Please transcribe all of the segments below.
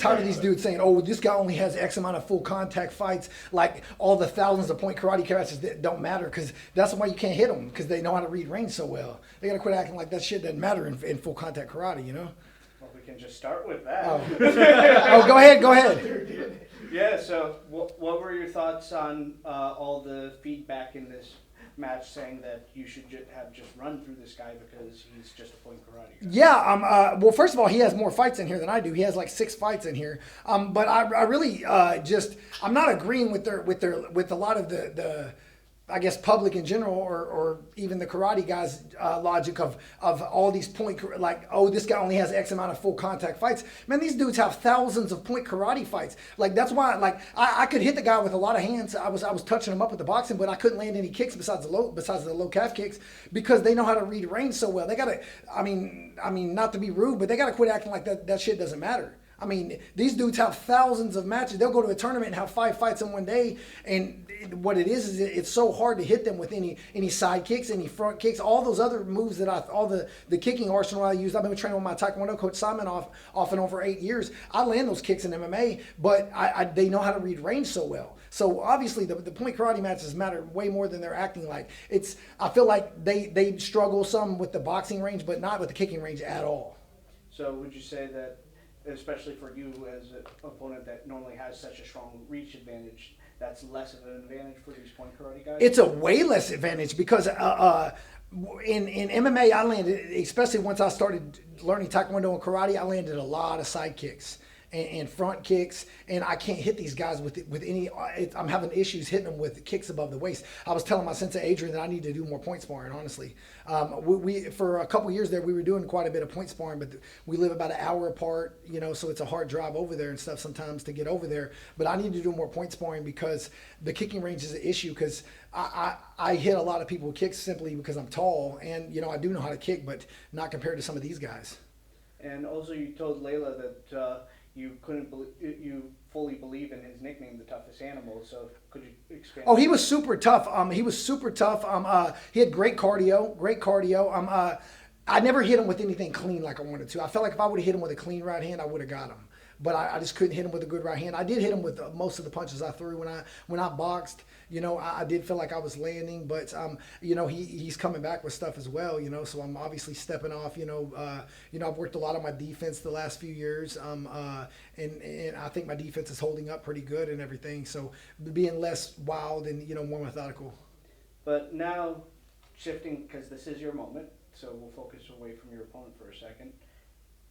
tired of these dudes saying, "Oh, this guy only has X amount of full contact fights." Like all the thousands of point karate matches that don't matter, because that's why you can't hit them, because they know how to read range so well. They gotta quit acting like that shit doesn't matter in full contact karate, you know? Well, we can just start with that. Oh, go ahead. Yeah. So, what were your thoughts on all the feedback in this match saying that you should have just run through this guy because he's just a point karate guy? Yeah, well, first of all, he has more fights in here than I do. He has like 6 fights in here. But I really I'm not agreeing with a lot of the I guess public in general, or even the karate guys' logic of all these like, oh, this guy only has X amount of full contact fights. Man, these dudes have thousands of point karate fights. Like that's why, like I could hit the guy with a lot of hands. I was touching him up with the boxing, but I couldn't land any kicks besides the low calf kicks, because they know how to read range so well. They gotta, I mean, not to be rude, but they gotta quit acting like that shit doesn't matter. I mean, these dudes have thousands of matches. They'll go to a tournament and have 5 fights in one day. And what it is it's so hard to hit them with any side kicks, any front kicks, all those other moves that all the kicking arsenal I use. I've been training with my Taekwondo coach Simon off and on for 8 years. I land those kicks in MMA, but they know how to read range so well. So obviously the point karate matches matter way more than they're acting like. I feel like they struggle some with the boxing range, but not with the kicking range at all. So would you say that, especially for you as an opponent that normally has such a strong reach advantage, that's less of an advantage for these point karate guys? It's a way less advantage, because in MMA I landed, especially once I started learning Taekwondo and karate, I landed a lot of side kicks and front kicks, and I can't hit these guys with any. I'm having issues hitting them with kicks above the waist. I was telling my sensei Adrian that I need to do more point sparring. Honestly, we for a couple years there we were doing quite a bit of point sparring, but we live about an hour apart, you know, so it's a hard drive over there and stuff sometimes to get over there. But I need to do more point sparring, because the kicking range is an issue, because I hit a lot of people with kicks simply because I'm tall, and you know I do know how to kick, but not compared to some of these guys. And also, you told Layla that you fully believe in his nickname, the toughest animal. So could you expand? Oh, he was super tough. He was super tough. He had great cardio. I never hit him with anything clean like I wanted to. I felt like if I would have hit him with a clean right hand, I would have got him. But I just couldn't hit him with a good right hand. I did hit him with most of the punches I threw when I boxed. You know, I did feel like I was landing, but you know, he's coming back with stuff as well. You know, so I'm obviously stepping off. You know, I've worked a lot on my defense the last few years, and I think my defense is holding up pretty good and everything. So being less wild and more methodical. But now shifting, because this is your moment, so we'll focus away from your opponent for a second.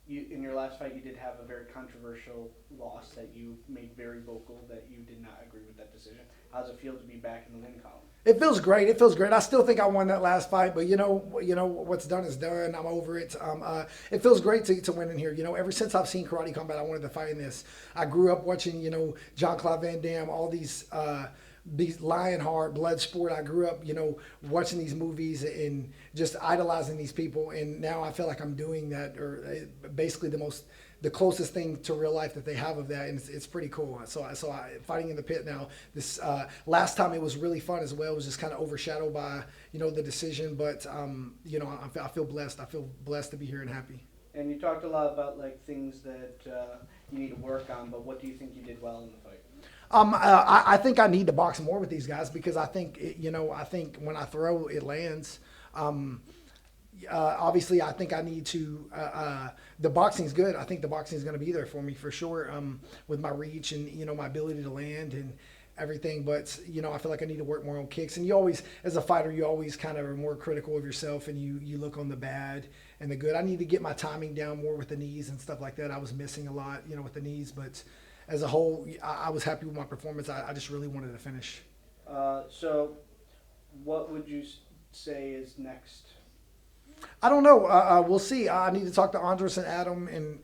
In your last fight, you did have a very controversial loss that you made very vocal that you did not agree with that decision. How does it feel to be back in the win column? It feels great. I still think I won that last fight, but you know what's done is done. I'm over it. It feels great to win in here. You know, ever since I've seen Karate Combat, I wanted to fight in this. I grew up watching, Jean-Claude Van Damme, all these Lionheart, Bloodsport. I grew up, watching these movies and just idolizing these people, and now I feel like I'm doing that, or basically the closest thing to real life that they have of that, and it's pretty cool. So I fighting in the pit now. This last time it was really fun as well. It was just kind of overshadowed by the decision, but I feel blessed. I feel blessed to be here and happy. And you talked a lot about like things that you need to work on, but what do you think you did well in the fight? I think I need to box more with these guys, because I think I think when I throw, it lands. Obviously, I think I need to. The boxing's good. I think the boxing is going to be there for me for sure, with my reach and my ability to land and everything. But I feel like I need to work more on kicks. And you always, as a fighter, you always kind of are more critical of yourself, and you look on the bad and the good. I need to get my timing down more with the knees and stuff like that. I was missing a lot, with the knees, but. As a whole, I was happy with my performance. I just really wanted to finish. So what would you say is next? I don't know. We'll see. I need to talk to Andres and Adam and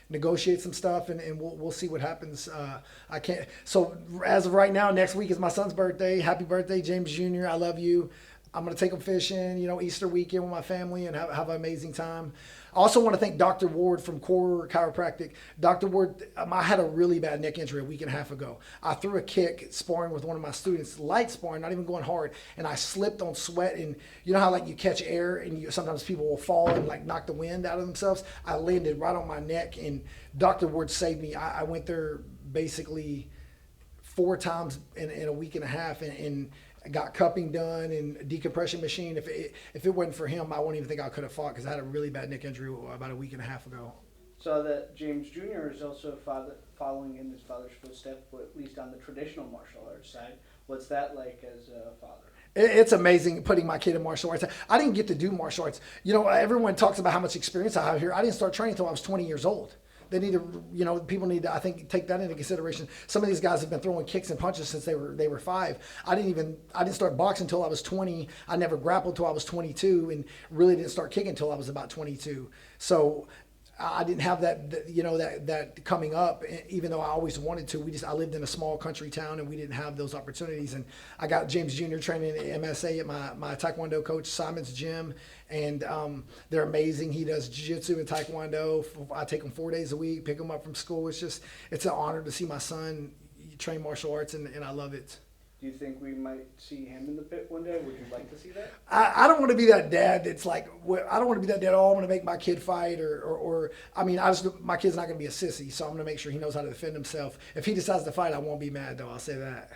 negotiate some stuff, and we'll see what happens. I can't. So as of right now, next week is my son's birthday. Happy birthday, James Jr. I love you. I'm going to take them fishing, Easter weekend with my family and have an amazing time. I also want to thank Dr. Ward from Core Chiropractic. Dr. Ward, I had a really bad neck injury a week and a half ago. I threw a kick sparring with one of my students, light sparring, not even going hard, and I slipped on sweat. And you know how like you catch air and sometimes people will fall and like knock the wind out of themselves? I landed right on my neck, and Dr. Ward saved me. I went there basically 4 times in a week and a half, and got cupping done and decompression machine. If it wasn't for him, I wouldn't even think I could have fought, because I had a really bad neck injury about a week and a half ago. So that James Jr. is also following in his father's footsteps, at least on the traditional martial arts side. What's that like as a father? It's amazing putting my kid in martial arts. I didn't get to do martial arts. Everyone talks about how much experience I have here. I didn't start training until I was 20 years old. They need to, people need to, I think, take that into consideration. Some of these guys have been throwing kicks and punches since they were 5. I didn't start boxing until I was 20. I never grappled until I was 22, and really didn't start kicking until I was about 22. So I didn't have that coming up, even though I always wanted to. I lived in a small country town, and we didn't have those opportunities. And I got James Jr. training at MSA at my Taekwondo coach Simon's gym, and they're amazing. He does jiu-jitsu and Taekwondo. I take him 4 days a week, pick him up from school. It's an honor to see my son train martial arts, and I love it. Do you think we might see him in the pit one day? Would you like to see that? I don't want to be that dad that's like, I don't want to be that dad, I want to make my kid fight, my kid's not going to be a sissy, so I'm going to make sure he knows how to defend himself. If he decides to fight, I won't be mad, though, I'll say that.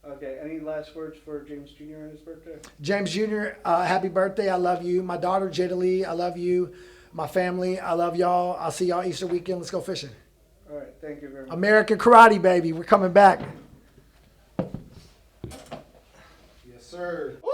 Okay, any last words for James Jr. on his birthday? James Jr., happy birthday, I love you. My daughter, Jada Lee, I love you. My family, I love y'all. I'll see y'all Easter weekend. Let's go fishing. All right, thank you very much. American karate, baby. We're coming back. Yes, sir. Woo!